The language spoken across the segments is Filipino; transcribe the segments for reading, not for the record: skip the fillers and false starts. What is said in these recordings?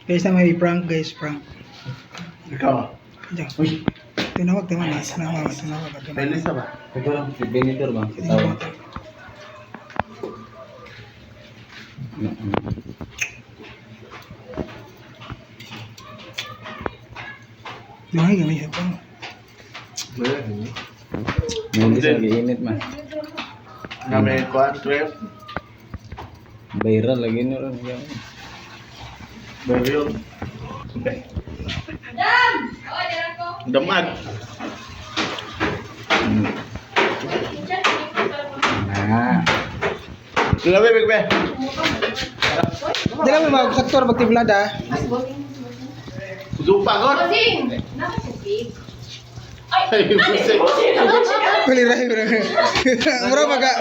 Guys na may prank guys, prank. Ikaw. Diyan. Uy, Tinawag, tinawag. Belis na ba? Ito lang, si Benito ba? Si Tao. Ay, gamay siya pa. Hindi siya giinit man. Nga may kuhan, trip. Viral lagi nyo rin. Beriol. Okay. Damag. Nah. Labi, bigbe. Dala mo ba, saktor, magtiblada. Zupa ko. Ay, busik. Paliray, bro. Mura baga.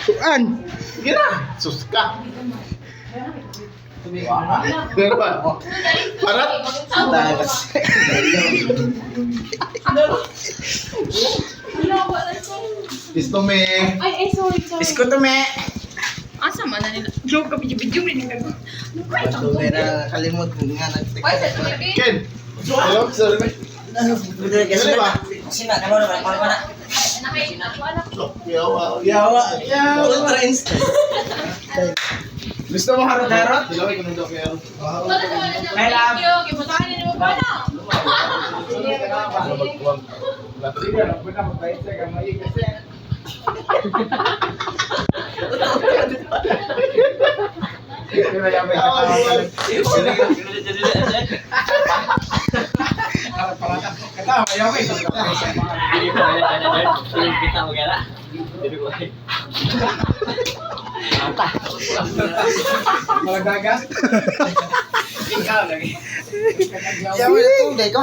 Kuan. Gila, suska. Pero ba? Parat? Gusto me. Ay, sorry. Isko to me. Asa man na nila? Joke ka, video rin yung gagawin. Ano ba ito? Patuloy na kalimot nga nag-text. Ay, sa TV? Ken. Hello, sorry me. Kasi ba? Sina na mo na na. Nakainan ko, anak. Yawa. Yawa. Ultra instant. Gusto mo harot-harot? Sila may kanundok kayo. Wala na wala na. Thank you. Kiputahin na mo ba na? Malagagas. Ikaw lagi. Yawa na tunday ko.